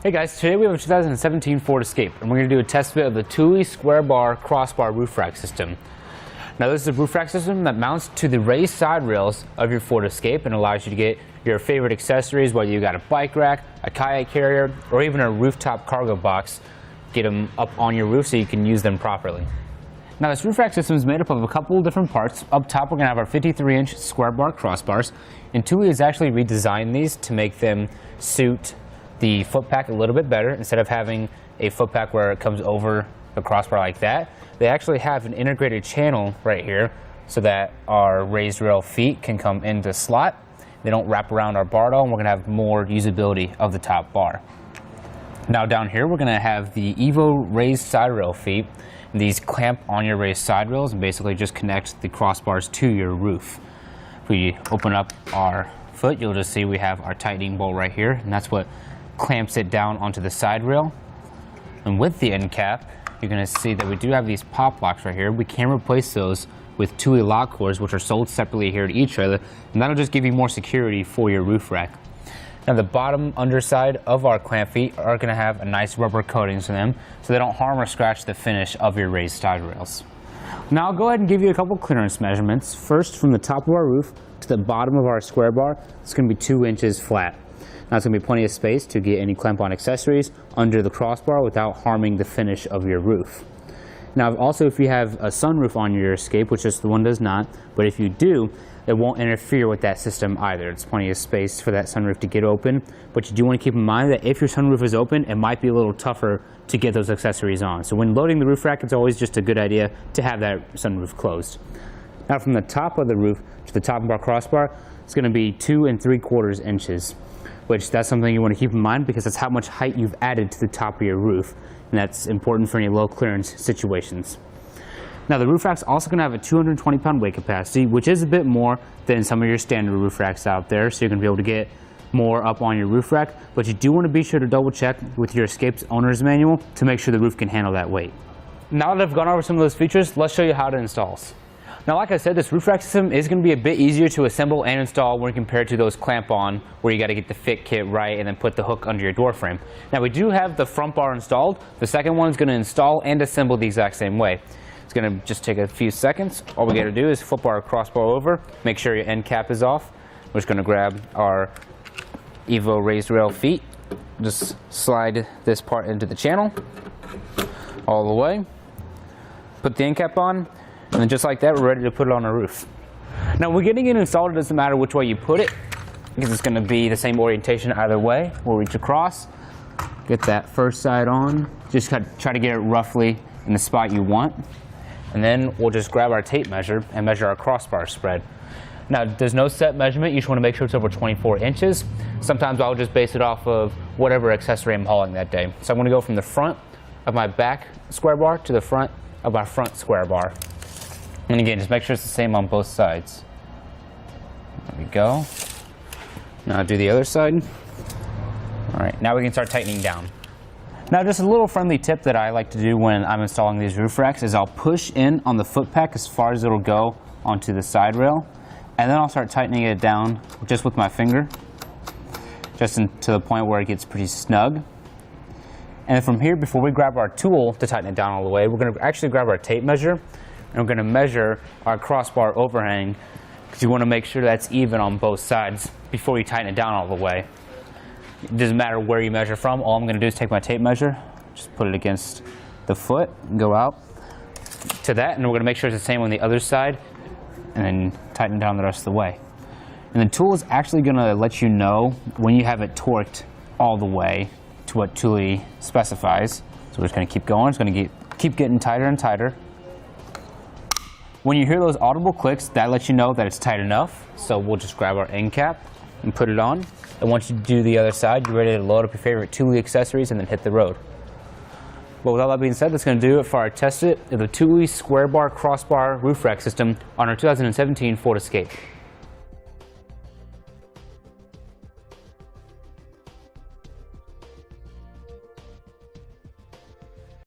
Hey guys, today we have a 2017 Ford Escape, and we're going to do a test fit of the Thule SquareBar Crossbar Roof Rack system. Now this is a roof rack system that mounts to the raised side rails of your Ford Escape and allows you to get your favorite accessories, whether you got a bike rack, a kayak carrier, or even a rooftop cargo box. Get them up on your roof so you can use them properly. Now this roof rack system is made up of a couple of different parts. Up top we're going to have our 53-inch square bar crossbars, and Thule has actually redesigned these to make them suit the foot pack a little bit better. Instead of having a foot pack where it comes over the crossbar like that, they actually have an integrated channel right here so that our raised rail feet can come into slot. They don't wrap around our bar at all, and we're going to have more usability of the top bar. Now down here we're going to have the Evo raised side rail feet. These clamp on your raised side rails and basically just connect the crossbars to your roof. If we open up our foot, you'll just see we have our tightening bolt right here, and that's what clamps it down onto the side rail. And with the end cap, you're going to see that we do have these pop locks right here. We can replace those with Thule lock cores, which are sold separately here at etrailer, and that'll just give you more security for your roof rack. Now the bottom underside of our clamp feet are going to have a nice rubber coating to them so they don't harm or scratch the finish of your raised side rails. Now I'll go ahead and give you a couple clearance measurements. First, from the top of our roof to the bottom of our square bar, it's going to be 2 inches flat. Now it's going to be plenty of space to get any clamp-on accessories under the crossbar without harming the finish of your roof. Now also, if you have a sunroof on your Escape, which this one does not, but if you do, it won't interfere with that system either. It's plenty of space for that sunroof to get open, but you do want to keep in mind that if your sunroof is open, it might be a little tougher to get those accessories on. So when loading the roof rack, it's always just a good idea to have that sunroof closed. Now from the top of the roof to the top of our crossbar, it's going to be 2 3/4 inches, which that's something you want to keep in mind because that's how much height you've added to the top of your roof, and that's important for any low clearance situations. Now the roof rack's also going to have a 220-pound weight capacity, which is a bit more than some of your standard roof racks out there, so you're going to be able to get more up on your roof rack, but you do want to be sure to double check with your Escape's owner's manual to make sure the roof can handle that weight. Now that I've gone over some of those features, let's show you how it installs. Now like I said, this roof rack system is going to be a bit easier to assemble and install when compared to those clamp-on where you got to get the fit kit right and then put the hook under your door frame. Now we do have the front bar installed. The second one is going to install and assemble the exact same way. It's going to just take a few seconds. All we got to do is flip our crossbar over, make sure your end cap is off. We're just going to grab our Evo raised rail feet, just slide this part into the channel all the way, put the end cap on, and then just like that, we're ready to put it on our roof. Now when getting it installed, it doesn't matter which way you put it because it's going to be the same orientation either way. We'll reach across, get that first side on, just try to get it roughly in the spot you want, and then we'll just grab our tape measure and measure our crossbar spread. Now there's no set measurement, you just want to make sure it's over 24 inches. Sometimes I'll just base it off of whatever accessory I'm hauling that day. So I'm going to go from the front of my back square bar to the front of my front square bar. And again, just make sure it's the same on both sides. There we go. Now do the other side. All right, now we can start tightening down. Now just a little friendly tip that I like to do when I'm installing these roof racks is I'll push in on the foot pack as far as it'll go onto the side rail, and then I'll start tightening it down just with my finger, just to the point where it gets pretty snug. And then from here, before we grab our tool to tighten it down all the way, we're going to actually grab our tape measure, and we're going to measure our crossbar overhang because you want to make sure that's even on both sides before you tighten it down all the way. It doesn't matter where you measure from. All I'm going to do is take my tape measure, just put it against the foot, and go out to that, and we're going to make sure it's the same on the other side, and then tighten down the rest of the way. And the tool is actually going to let you know when you have it torqued all the way to what Thule specifies. So we're just going to keep going. It's going to keep getting tighter and tighter. When you hear those audible clicks, that lets you know that it's tight enough. So we'll just grab our end cap and put it on. And once you do the other side, you're ready to load up your favorite Thule accessories and then hit the road. But with all that being said, that's going to do it for our test fit of the Thule SquareBar Crossbar Roof Rack system on our 2017 Ford Escape.